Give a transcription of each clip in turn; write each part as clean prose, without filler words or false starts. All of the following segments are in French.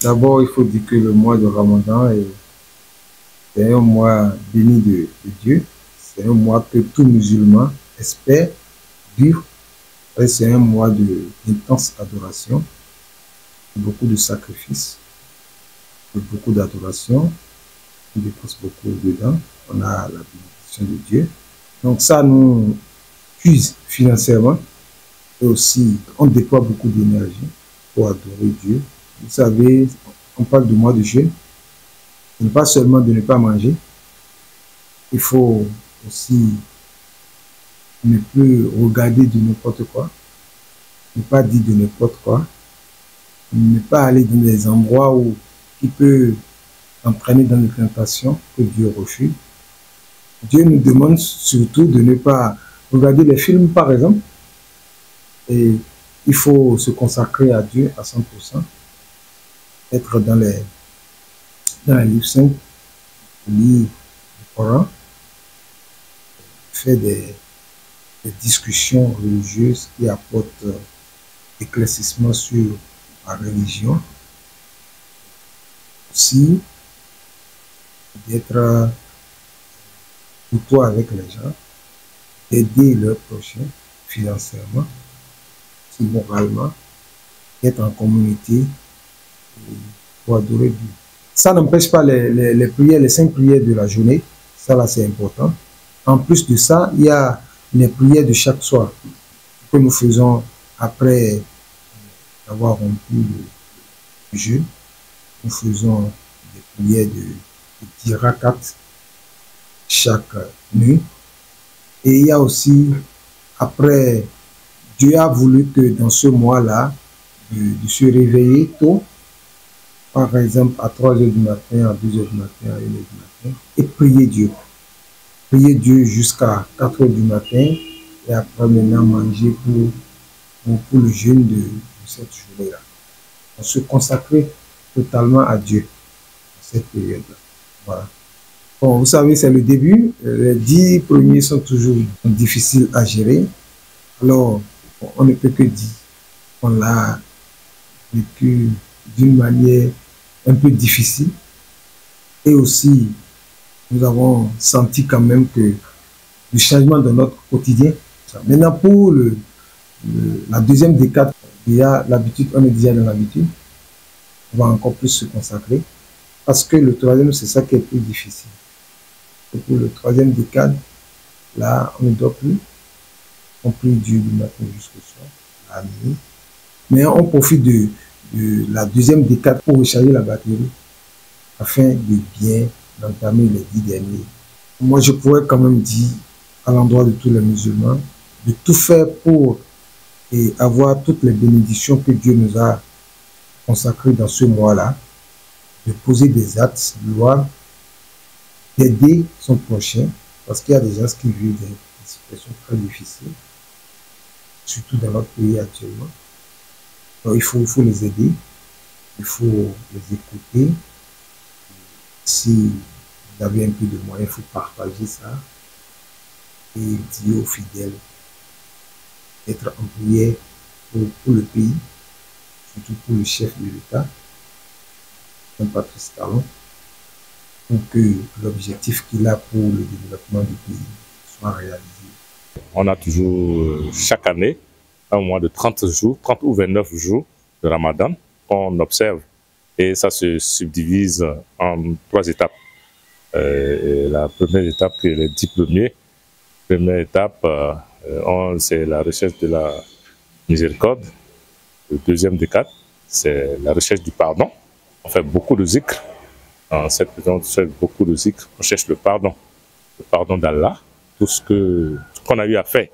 D'abord, il faut dire que le mois de Ramadan c'est un mois béni de Dieu. C'est un mois que tout musulman espère vivre. Et c'est un mois d'intense adoration, beaucoup de sacrifices, de beaucoup d'adoration. On dépense beaucoup dedans. On a la bénédiction de Dieu. Donc ça nous puise financièrement. Et aussi, on déploie beaucoup d'énergie pour adorer Dieu. Vous savez, on parle du mois de jeûne. Ce n'est pas seulement de ne pas manger. Il faut aussi ne plus regarder de n'importe quoi, ne pas dire de n'importe quoi, ne pas aller dans des endroits où qui peut entraîner dans les tentations que Dieu refuse. Dieu nous demande surtout de ne pas regarder les films, par exemple, et il faut se consacrer à Dieu à 100%, être dans les livres saints, lire le Coran, faire des discussions religieuses qui apportent éclaircissement sur la religion. Aussi, d'être plutôt avec les gens, d'aider leurs prochains financièrement, moralement, d'être en communauté pour adorer Dieu. Ça n'empêche pas les prières, les 5 prières de la journée. Ça, là, c'est important. En plus de ça, il y a les prières de chaque soir que nous faisons après avoir rompu le jeûne. Nous faisons des prières de 10 rakats chaque nuit. Et il y a aussi, après, Dieu a voulu que dans ce mois-là, de se réveiller tôt, par exemple à 3 heures du matin, à 2 heures du matin, à 1 heure du matin, et prier Dieu. Prier Dieu jusqu'à 4 heures du matin, et après maintenant manger pour le jeûne de cette journée-là. On se consacrer totalement à Dieu dans cette période-là. Voilà. Bon, vous savez, c'est le début. Les 10 premiers sont toujours difficiles à gérer. Alors, on ne peut que dire qu'on l'a vécu d'une manière un peu difficile. Et aussi, nous avons senti quand même que le changement de notre quotidien. Maintenant, pour la deuxième décade, il y a l'habitude, on est déjà dans l'habitude. On va encore plus se consacrer. Parce que le troisième, c'est ça qui est plus difficile. Et pour le troisième décade, là, on ne dort plus. On prie Dieu du matin jusqu'au soir, la nuit. Mais on profite de la deuxième décade pour recharger la batterie afin de bien entamer les 10 derniers. Moi, je pourrais quand même dire à l'endroit de tous les musulmans de tout faire pour avoir toutes les bénédictions que Dieu nous a consacrées dans ce mois-là, de poser des actes louables, d'aider son prochain, parce qu'il y a des gens qui vivent des situations très difficiles, surtout dans notre pays actuellement. Donc, il faut les aider, il faut les écouter. Si vous avez un peu de moyens, il faut partager ça et dire aux fidèles d'être en prière pour le pays, surtout pour le chef de l'État, Patrice Talon, pour que l'objectif qu'il a pour le développement du pays soit réalisé. On a toujours, chaque année, un mois de 30 jours, 30 ou 29 jours de Ramadan qu'on observe. Et ça se subdivise en 3 étapes. La première étape, qui est les 10 premiers. Première étape, c'est la recherche de la miséricorde. Le deuxième décade, c'est la recherche du pardon. On fait beaucoup de zikr. En cette période, on fait beaucoup de zikr. On cherche le pardon d'Allah. Tout ce qu'on a eu à faire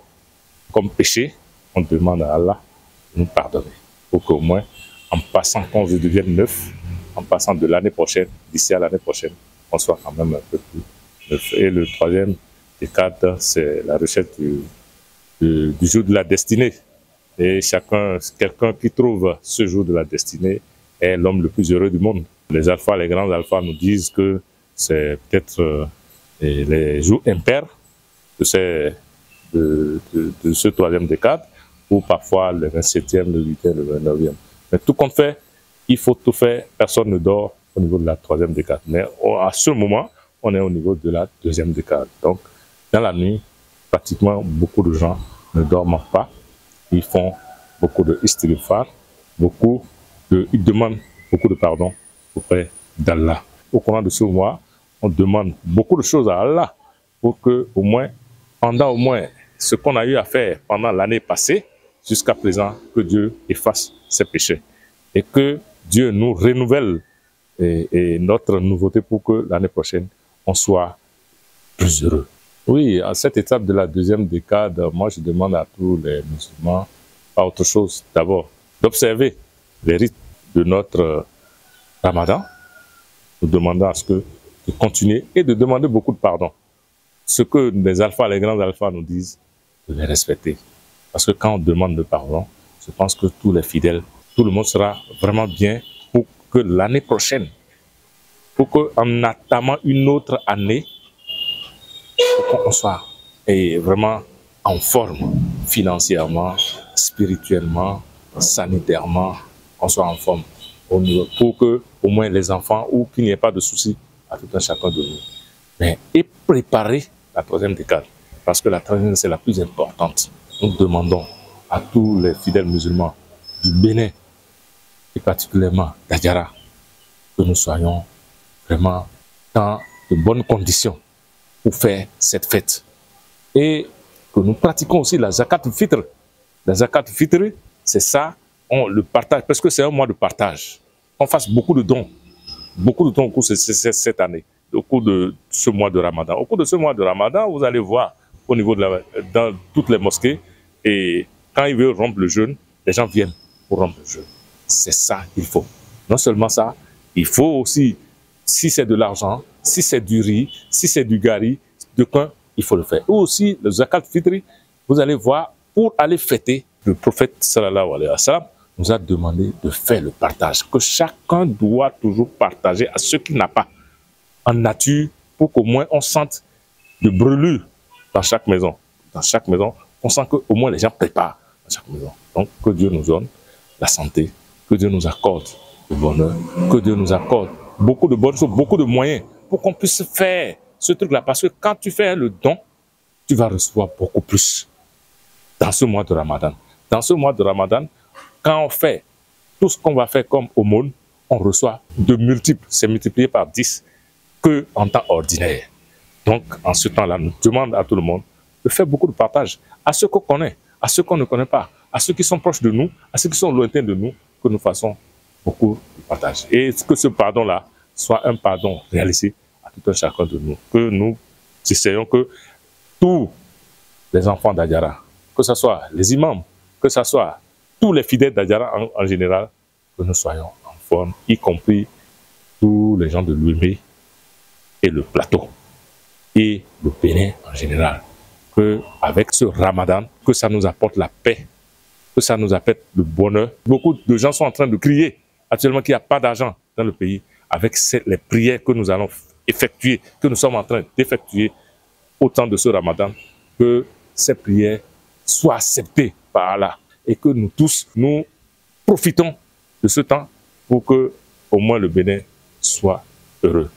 comme péché, on demande à Allah de nous pardonner. Pour qu'au moins, en passant, quand je devienne neuf, en passant de l'année prochaine, d'ici à l'année prochaine, on soit quand même un peu plus neuf. Et le troisième décade, c'est la recherche du jour de la destinée. Et quelqu'un qui trouve ce jour de la destinée est l'homme le plus heureux du monde. Les alphas, les grands alphas nous disent que c'est peut-être les jours impairs de ce troisième décade, ou parfois le 27e, le 8e, le 29e. Mais tout compte fait, il faut tout faire, personne ne dort au niveau de la troisième décade. Mais à ce moment, on est au niveau de la deuxième décade. Donc, dans la nuit, pratiquement beaucoup de gens ne dorment pas. Ils font beaucoup de istighfar, ils demandent beaucoup de pardon auprès d'Allah. Au courant de ce mois, on demande beaucoup de choses à Allah pour que, au moins, pendant au moins ce qu'on a eu à faire pendant l'année passée, jusqu'à présent, que Dieu efface ses péchés et que Dieu nous renouvelle et notre nouveauté pour que l'année prochaine, on soit plus heureux. Oui, à cette étape de la deuxième décade, moi je demande à tous les musulmans, pas autre chose, d'abord d'observer les rites de notre Ramadan, nous demandons à ce que de continuer et de demander beaucoup de pardon. Ce que les alphas, les grands alphas nous disent, de les respecter. Parce que quand on demande le pardon, je pense que tous les fidèles, tout le monde sera vraiment bien pour que l'année prochaine, pour qu'en attamant une autre année, pour qu'on soit vraiment en forme financièrement, spirituellement, sanitairement, qu'on soit en forme au niveau, pour que au moins les enfants, ou qu'il n'y ait pas de soucis à tout un chacun de nous. Mais et préparer la troisième décade, parce que la troisième c'est la plus importante. Nous demandons à tous les fidèles musulmans du Bénin, et particulièrement d'Adjara, que nous soyons vraiment dans de bonnes conditions pour faire cette fête. Et que nous pratiquons aussi la zakat fitr. La zakat fitr, c'est ça, on le partage, parce que c'est un mois de partage. On fasse beaucoup de dons au cours de cette année, au cours de ce mois de Ramadan. Au cours de ce mois de Ramadan, vous allez voir au niveau dans toutes les mosquées, et quand ils veulent rompre le jeûne, les gens viennent pour rompre le jeûne. C'est ça qu'il faut. Non seulement ça, il faut aussi, si c'est de l'argent, si c'est du riz, si c'est du gari, de pain, il faut le faire. Ou aussi, le zakat fitri, vous allez voir, pour aller fêter, le prophète sallallahu alayhi wa sallam nous a demandé de faire le partage, que chacun doit toujours partager à ceux qui n'ont pas en nature, pour qu'au moins on sente de brûlure dans chaque maison. Dans chaque maison, on sent qu'au moins les gens préparent dans chaque maison. Donc, que Dieu nous donne la santé, que Dieu nous accorde le bonheur, que Dieu nous accorde beaucoup de bonnes choses, beaucoup de moyens pour qu'on puisse faire ce truc-là. Parce que quand tu fais le don, tu vas recevoir beaucoup plus dans ce mois de Ramadan. Dans ce mois de Ramadan, quand on fait tout ce qu'on va faire comme aumône, on reçoit de multiples, c'est multiplié par 10 qu'en temps ordinaire. Donc, en ce temps-là, nous demandons à tout le monde de faire beaucoup de partage à ceux qu'on connaît, à ceux qu'on ne connaît pas, à ceux qui sont proches de nous, à ceux qui sont lointains de nous, que nous fassons beaucoup de partage. Et que ce pardon-là soit un pardon réalisé à tout un chacun de nous. Que nous essayons que tous les enfants d'Adjara, que ce soit les imams, que ce soit tous les fidèles d'Adjara en général, que nous soyons en forme, y compris tous les gens de l'Ouémé et le plateau, et le Bénin en général. Que avec ce Ramadan, que ça nous apporte la paix, que ça nous apporte le bonheur. Beaucoup de gens sont en train de crier actuellement qu'il n'y a pas d'argent dans le pays. Avec les prières que nous allons effectuer, que nous sommes en train d'effectuer au temps de ce Ramadan, que ces prières soient acceptées par Allah et que nous tous, nous profitons de ce temps pour que au moins le Bénin soit heureux.